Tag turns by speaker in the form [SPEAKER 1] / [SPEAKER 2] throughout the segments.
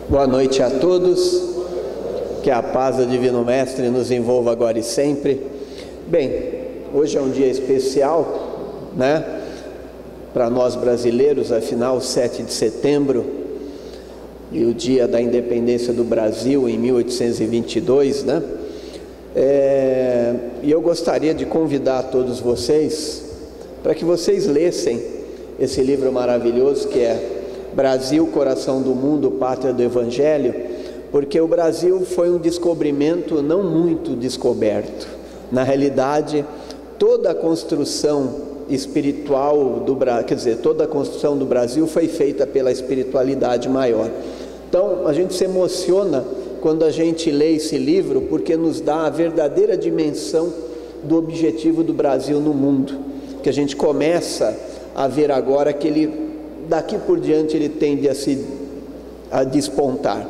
[SPEAKER 1] Boa noite a todos, que a paz do Divino Mestre nos envolva agora e sempre. Bem, hoje é um dia especial, né, para nós brasileiros, afinal, 7 de setembro, e o dia da independência do Brasil em 1822, né? E eu gostaria de convidar todos vocês para que vocês lessem esse livro maravilhoso que é Brasil, Coração do Mundo, Pátria do Evangelho, porque o Brasil foi um descobrimento não muito descoberto. Na realidade, toda a construção espiritual do Brasil, quer dizer, toda a construção do Brasil foi feita pela espiritualidade maior. Então, a gente se emociona quando a gente lê esse livro, porque nos dá a verdadeira dimensão do objetivo do Brasil no mundo, que a gente começa a ver agora que ele, daqui por diante, ele tende a despontar.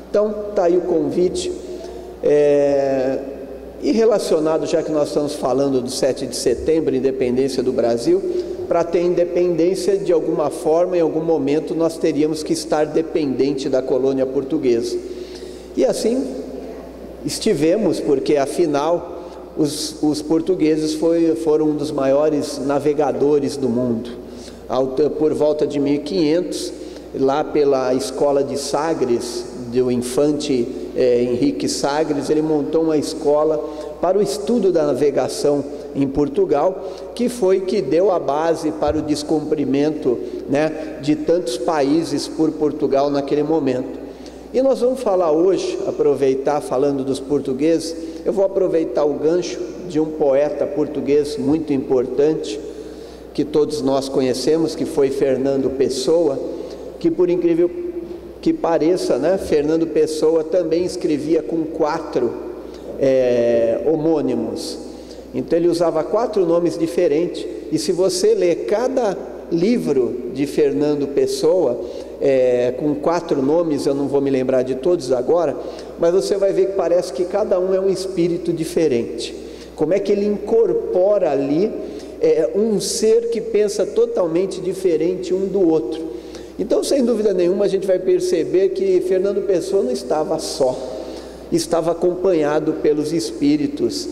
[SPEAKER 1] Então, está aí o convite. E relacionado, já que nós estamos falando do 7 de setembro, independência do Brasil, para ter independência, de alguma forma, em algum momento, nós teríamos que estar dependente da colônia portuguesa. E assim estivemos, porque afinal os portugueses foram um dos maiores navegadores do mundo. Por volta de 1500, lá pela escola de Sagres, do infante Henrique Sagres, ele montou uma escola para o estudo da navegação em Portugal, que foi que deu a base para o descobrimento, né, de tantos países por Portugal naquele momento. E nós vamos falar hoje, aproveitar, falando dos portugueses, eu vou aproveitar o gancho de um poeta português muito importante, que todos nós conhecemos, que foi Fernando Pessoa, que, por incrível que pareça, né, Fernando Pessoa também escrevia com 4 homônimos. Então ele usava 4 nomes diferentes, e se você ler cada livro de Fernando Pessoa, com 4 nomes, eu não vou me lembrar de todos agora, mas você vai ver que parece que cada um é um espírito diferente. Como é que ele incorpora ali um ser que pensa totalmente diferente um do outro. Então, sem dúvida nenhuma, a gente vai perceber que Fernando Pessoa não estava só, estava acompanhado pelos espíritos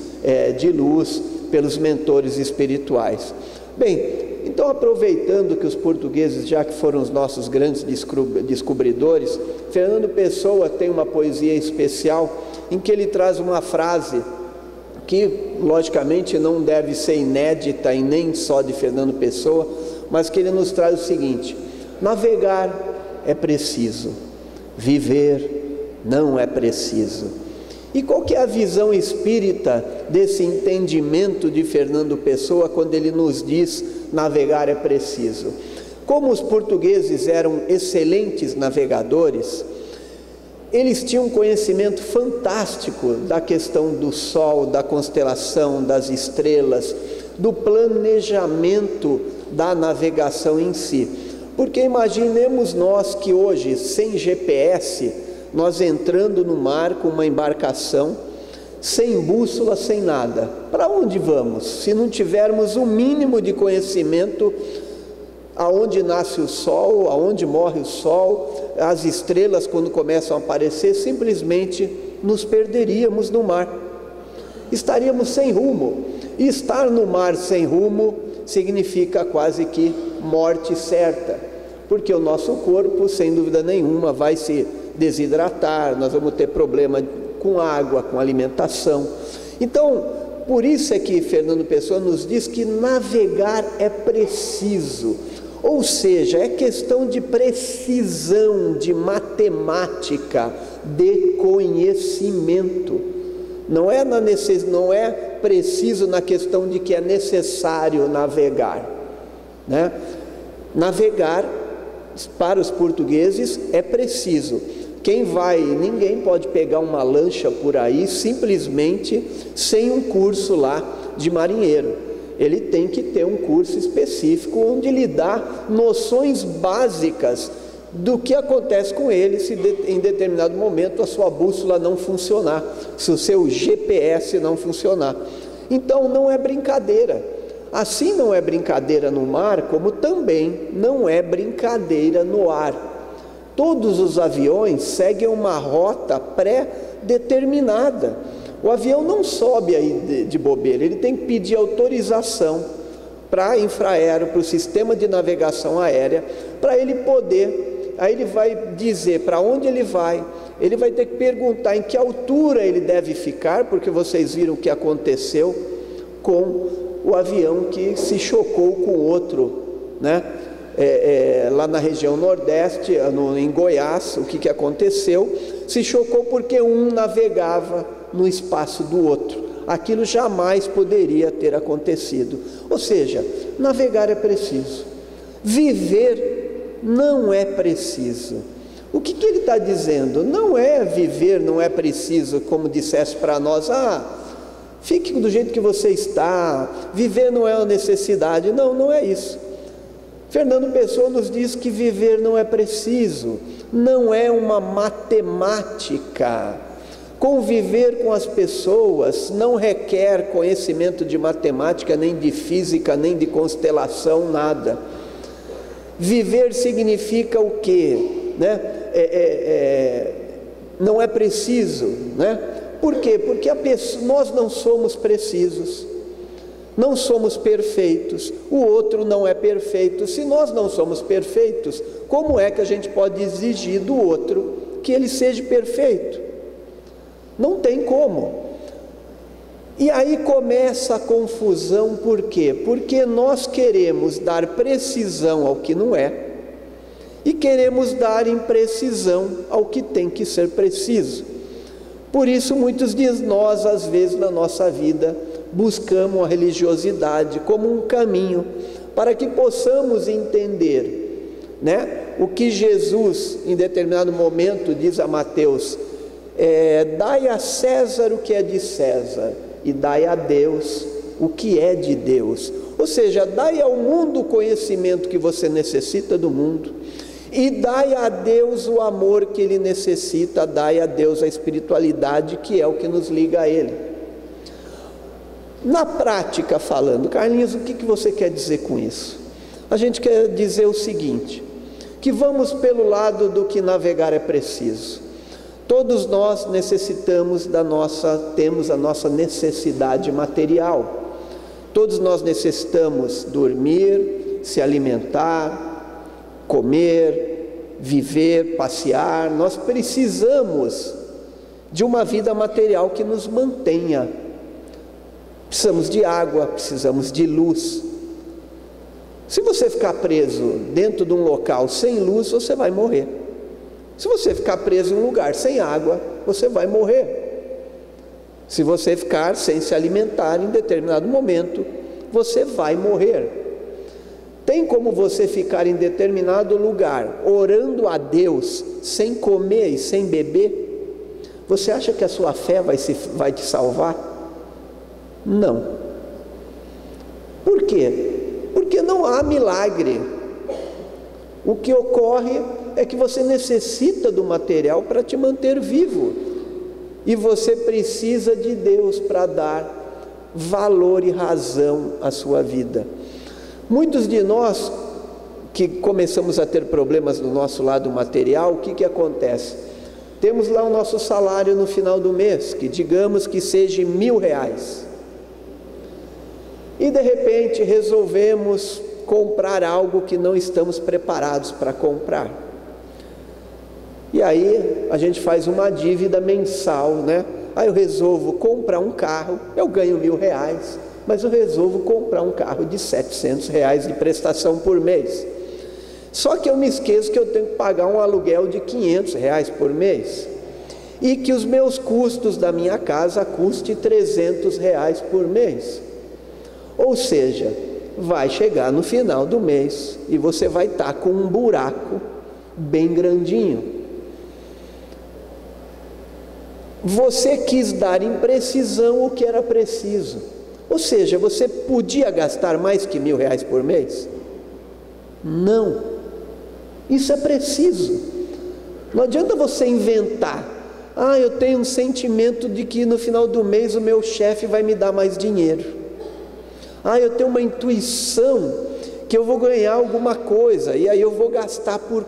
[SPEAKER 1] de luz, pelos mentores espirituais. Bem, então, aproveitando que os portugueses, já que foram os nossos grandes descobridores, Fernando Pessoa tem uma poesia especial em que ele traz uma frase que, logicamente, não deve ser inédita e nem só de Fernando Pessoa, mas que ele nos traz o seguinte: navegar é preciso, viver não é preciso. E qual que é a visão espírita desse entendimento de Fernando Pessoa quando ele nos diz navegar é preciso? Como os portugueses eram excelentes navegadores, eles tinham um conhecimento fantástico da questão do sol, da constelação, das estrelas, do planejamento da navegação em si. Porque imaginemos nós que hoje, sem GPS, nós entrando no mar com uma embarcação, sem bússola, sem nada. Para onde vamos? Se não tivermos o mínimo de conhecimento aonde nasce o sol, aonde morre o sol, as estrelas quando começam a aparecer, simplesmente nos perderíamos no mar. Estaríamos sem rumo. E estar no mar sem rumo significa quase que morte certa, porque o nosso corpo, sem dúvida nenhuma, vai se desidratar, nós vamos ter problema com água, com alimentação. Então, por isso é que Fernando Pessoa nos diz que navegar é preciso, ou seja, é questão de precisão, de matemática, de conhecimento. Não é preciso na questão de que é necessário navegar, né? Navegar, para os portugueses, é preciso. Ninguém pode pegar uma lancha por aí simplesmente sem um curso lá de marinheiro. Ele tem que ter um curso específico onde lhe dá noções básicas do que acontece com ele se em determinado momento a sua bússola não funcionar, se o seu GPS não funcionar. Então não é brincadeira. Assim não é brincadeira no mar, como também não é brincadeira no ar. Todos os aviões seguem uma rota pré-determinada. O avião não sobe aí de bobeira, ele tem que pedir autorização para a Infraero, para o sistema de navegação aérea, para ele poder, aí ele vai dizer para onde ele vai ter que perguntar em que altura ele deve ficar, porque vocês viram o que aconteceu com o avião que se chocou com o outro, né? Lá na região nordeste, em Goiás, o que aconteceu? Se chocou porque um navegava no espaço do outro. Aquilo jamais poderia ter acontecido. Ou seja, navegar é preciso, viver não é preciso. O que ele está dizendo? Não é viver, não é preciso, como dissesse para nós, fique do jeito que você está, viver não é uma necessidade. Não, não é isso. Fernando Pessoa nos diz que viver não é preciso, não é uma matemática. Conviver com as pessoas não requer conhecimento de matemática, nem de física, nem de constelação, nada. Viver significa o quê? Não é preciso, né? Por quê? Porque nós não somos precisos, não somos perfeitos, o outro não é perfeito. Se nós não somos perfeitos, como é que a gente pode exigir do outro que ele seja perfeito? Não tem como. E aí começa a confusão. Por quê? Porque nós queremos dar precisão ao que não é e queremos dar imprecisão ao que tem que ser preciso. Por isso muitos de nós, às vezes na nossa vida, buscamos a religiosidade como um caminho para que possamos entender, né? O que Jesus em determinado momento diz a Mateus: dai a César o que é de César e dai a Deus o que é de Deus. Ou seja, dai ao mundo o conhecimento que você necessita do mundo e dai a Deus o amor que ele necessita, dai a Deus a espiritualidade que é o que nos liga a ele. Na prática falando, Carlinhos, o que você quer dizer com isso? A gente quer dizer o seguinte, que vamos pelo lado do que navegar é preciso. Todos nós temos a nossa necessidade material. Todos nós necessitamos dormir, se alimentar, comer, viver, passear. Nós precisamos de uma vida material que nos mantenha. Precisamos de água, precisamos de luz. Se você ficar preso dentro de um local sem luz, você vai morrer. Se você ficar preso em um lugar sem água, você vai morrer. Se você ficar sem se alimentar em determinado momento, você vai morrer. Tem como você ficar em determinado lugar orando a Deus sem comer e sem beber? Você acha que a sua fé vai te salvar? Não. Por quê? Porque não há milagre. O que ocorre é que você necessita do material para te manter vivo, e você precisa de Deus para dar valor e razão à sua vida. Muitos de nós que começamos a ter problemas no nosso lado material, o que acontece? Temos lá o nosso salário no final do mês, que digamos que seja R$1.000, e de repente resolvemos comprar algo que não estamos preparados para comprar. E aí a gente faz uma dívida mensal, né? Aí eu resolvo comprar um carro, eu ganho R$1.000, mas eu resolvo comprar um carro de R$700 de prestação por mês. Só que eu me esqueço que eu tenho que pagar um aluguel de R$500 por mês e que os meus custos da minha casa custem R$300 por mês. Ou seja, vai chegar no final do mês e você vai estar com um buraco bem grandinho. Você quis dar imprecisão o que era preciso. Ou seja, você podia gastar mais que R$1.000 por mês? Não. Isso é preciso. Não adianta você inventar. Eu tenho um sentimento de que no final do mês o meu chefe vai me dar mais dinheiro. Eu tenho uma intuição que eu vou ganhar alguma coisa e aí eu vou gastar por